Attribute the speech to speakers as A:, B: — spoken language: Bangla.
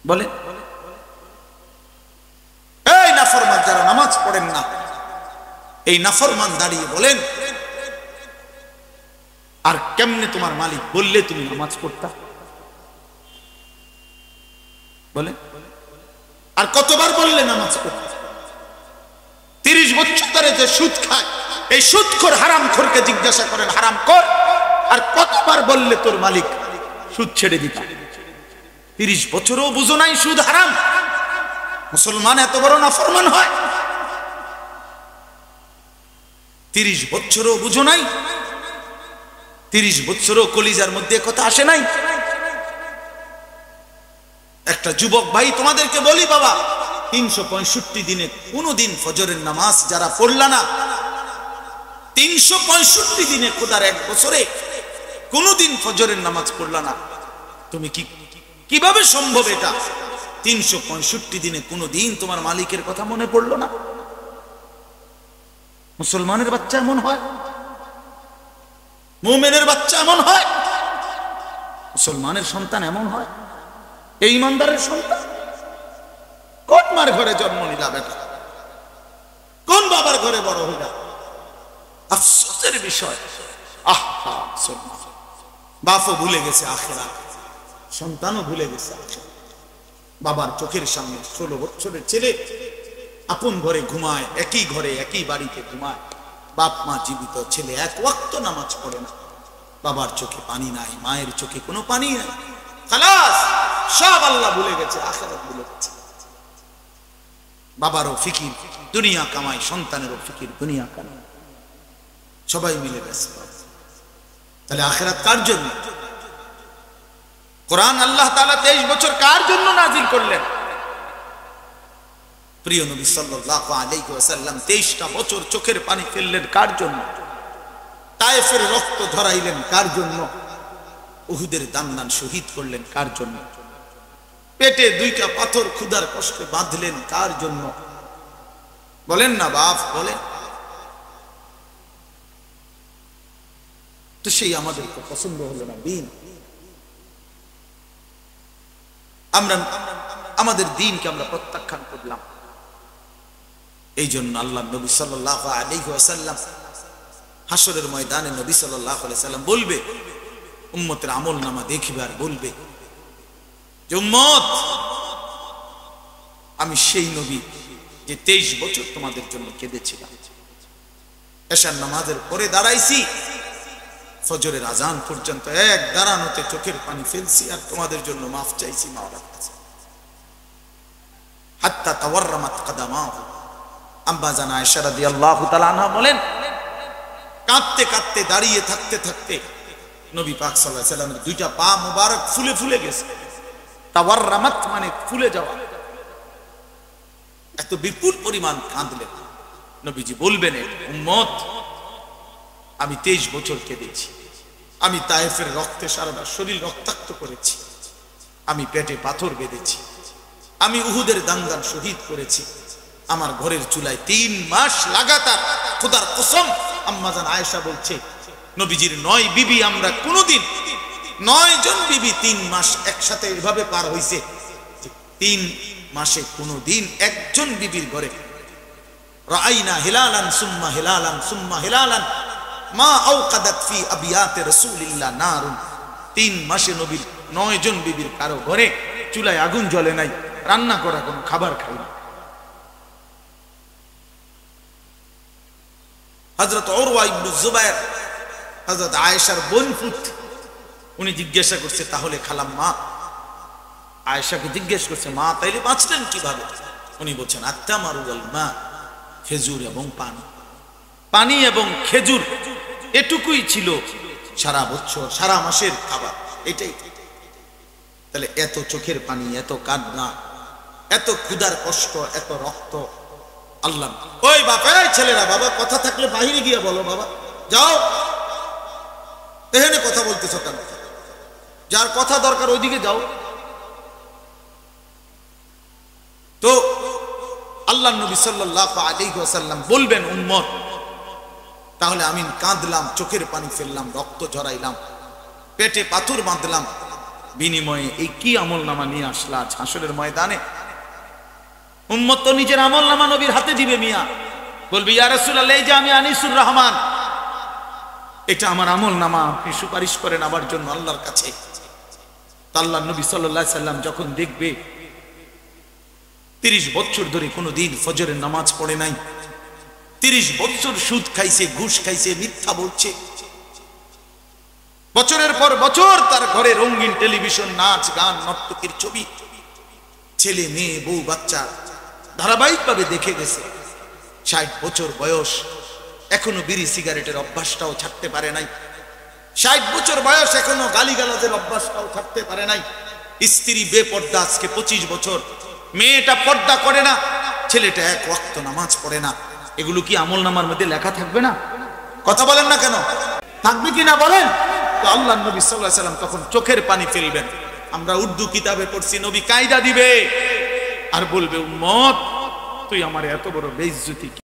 A: বলে এই নাফরমান যারা নামাজ পড়েন না, এই নাফরমান দাঁড়িয়ে বলেন আর কেমনে তোমার মালিক বললে তুমি নামাজ পড়তা? বলে আর কতবার বললে নামাজ পড়তে? 30 বছর ধরে যে সুদ খায় এই সুদখোর হারামখোরকে জিজ্ঞাসা করেন, হারাম কর আর কতবার বললে তোর মালিক সুদ ছেড়ে দিতা? 30 বছরও বুঝো নাই সুদ হারাম? মুসলমান এত বড় নাফরমান হয়? 30 বছরও বুঝো নাই? 30 বছরও কলিজার মধ্যে কথা আসে নাই? একটা যুবক ভাই তোমাদেরকে বলি বাবা, 365 দিনে কোনদিন ফজরের নামাজ যারা পড়লা না, 365 দিনে খোদার এক বছরে কোনদিন ফজরের নামাজ পড়লা না, তুমি কিভাবে সম্ভব এটা? 365 দিনে কোনদিন তোমার মালিকের কথা মনে পড়লো না? মুসলমানের বাচ্চা এমন হয়? মুমিনের বাচ্চা এমন হয়? মুসলমানের সন্তান এমন হয়? এই ইমানদারের সন্তান? কোন মার ঘরে জন্ম নিলা বেটা? কোন বাবার ঘরে বড় হইলা? আফসোসের বিষয়। আহা মুসলমান, বাপও ভুলে গেছে আখিরাত, সন্তানও ভুলে গেছে আখিরাত। বাবার চোখের সামনে 16 বছরের ছেলে আপন ঘরে ঘুমায়, একই ঘরে একই বাড়িতে ঘুমায়, বাপ মা জীবিত, ছেলে এক ওয়াক্ত নামাজ পড়ে না, বাবার চোখে পানি নাই, মায়ের চোখে কোনো পানি নাই, খালাস সব আল্লাহ ভুলে গেছে, আখিরাত ভুলে গেছে। বাবারও ফিকির দুনিয়া কামাই, সন্তানেরও ফিকির দুনিয়া কামাই, সবাই মিলে গেছে। তাহলে আখিরাত কার জন্য? কোরআন আল্লাহ তাআলা 23 বছর কার জন্য নাজিল করলেন? প্রিয় নবী সাল্লাল্লাহু আলাইহি ওয়াসাল্লাম 23টা বছর চোখের পানি ফেললেন কার জন্য? তায়েফের রক্ত ঝরাইলেন কার জন্য? উহুদের দান্নান শহীদ করলেন কার জন্য? পেটে 2টা পাথর ক্ষুধার কষ্টে বাঁধলেন কার জন্য? বলেন না বাপ, বলেন। তো সেই আমাদেরকে পছন্দ হলো না দিন। আমরা আমাদের দিনকে আমরা প্রত্যাখ্যান করলাম। এই জন্য আল্লাহ নবী সাল্লাল্লাহু আলাইহি ওয়াসাল্লাম হাসরের ময়দানে নবী সাল্লাল্লাহু আলাইহি ওয়াসাল্লাম বলবে, উম্মতের আমল নামা দেখিবে আর বলবে যে উম্মত, আমি সেই নবী যে 23 বছর তোমাদের জন্য কেঁদেছিলাম, এশার নামাজের পরে দাঁড়াইছি, ফজরের আজান পর্যন্ত এক দাঁড়ানোতে চোখের পানি ফেলছি আর তোমাদের জন্য মাফ চাইছি মাওলার কাছে। হাত্তা তাওয়াররামাত কাদামাহু, আম্মা জান আয়েশা রাদিয়াল্লাহু তাআলা আনহা বলেন, কাঁদতে কাঁদতে দাঁড়িয়ে থাকতে থাকতে নবী পাক সাল্লাল্লাহু আলাইহি ওয়াসাল্লামের 2টা পা মুবারক ফুলে ফুলে গেছে। তাওয়াররামাত মানে ফুলে যাওয়া। এত বিপুল পরিমাণ কাঁদলেন। নবীজি বলবেন, উম্মত, আমি 23 বছর কেঁদেছি, আমি তায়েফের রক্তে সারাটা শরীর রক্তাক্ত করেছি, আমি পেটে পাথর বেঁধেছি, আমি উহুদের দাঙ্গান শহীদ করেছি, আমার ঘরের চুলায় 3 মাস লাগাতার, খোদার কসম আম্মা জান আয়েশা বলছে, নবীজির 9 বিবি আমরা কোনদিন 9 জন বিবি 3 মাস একসাথে এভাবে পার হইছে, 3 মাসে কোনদিন একজন বিবির ঘরে রাআইনা হিলালান সুম্মা হিলালান সুম্মা হিলালান মা আওকাদাত ফি আবিয়াতে রাসূলিল্লাহ নারুন। 3 মাসে নবীর 9 জন বিবির কারো ঘরে চুলায় আগুন জ্বলে নাই, রান্না করা কোনো খাবার খাই না। হযরত উরওয়া ইবনে যুবায়ের, হযরত আয়েশার বোন পুত্র, উনি জিজ্ঞাসা করছে, তাহলে খালাম্মা, আয়েশাকে জিজ্ঞেস করছে, মা তাইলে বাঁচলেন কিভাবে? উনি বলছেন, আত্তামারু ওয়াল মা, খেজুর এবং পানি, পানি এবং খেজুর, এটুকুই ছিল সারা বছর সারা মাসের খাবার, এটাই। তাহলে এত চোখের পানি, এত কান্না, এত ক্ষুধার কষ্ট, এত রক্ত আল্লাহ। ওই বাপে ছেলেরা, বাবা কথা থাকলে বাহিরে গিয়ে বলো, বাবা যাও, এখানে কথা বলতেছ কেন? যার কথা দরকার ওইদিকে যাও। তো আল্লাহ নবী সাল্লাল্লাহু আলাইহি ওয়াসাল্লাম বলবেন, উম্মত, তাহলে আমি কাঁদলাম, চোখের পানি ফেললাম, রক্ত ঝরাইলাম, পেটে পাথর বাঁধলাম, বিনিময়ে এই কি আমল নামা নিয়ে আসলা আজ হাসরের ময়দানে? উম্মত তো নিজের আমল নামা নবীর হাতে দিবে মিয়া, বলবি ইয়া রাসূলুল্লাহ এই যে আমি আনিসুর রহমান, এটা আমার আমল নামা, আপনি সুপারিশ করেন আমার জন্য আল্লাহর কাছে। আল্লাহর নবী সাল্লাল্লাহু আলাইহি সাল্লাম যখন দেখবে 30 বছর ধরে কোনোদিন ফজরের নামাজ পড়ে নাই, 30 বছর সুদ খাইছে, ঘুষ খাইছে, মিথ্যা বলছে, বছরের পর বছর তার ঘরে রঙিন টেলিভিশন, নাচ গান, নর্তকীর ছবি, ছেলে মেয়ে বউ বাচ্চা ধারাবাহিকভাবে দেখে গেছে। 60 বছর বয়স, এখনো বিড়ি সিগারেটের অভ্যাসটাও ছাড়তে পারে নাই। 60 বছর বয়স, এখনো গালিগালাজের অভ্যাসটাও ছাড়তে পারে নাই। স্ত্রী বেপর্দা, আজকে 25 বছর, মেয়েটা পর্দা করে না, ছেলেটা এক ওয়াক্ত নামাজ পড়ে না। এগুলো কি আমল নামার মধ্যে লেখা থাকবে না? কথা বলেন না কেন? থাকবে কি না বলেন? তো আল্লাহ নবী সাল্লাল্লাহু আলাইহি সাল্লাম তখন চোখের পানি ফেলবেন। আমরা উর্দু কিতাবে পড়ছি, নবী কায়দা দিবে আর বলবে, উম্মত তুই আমার এত বড় বেইজ্জতি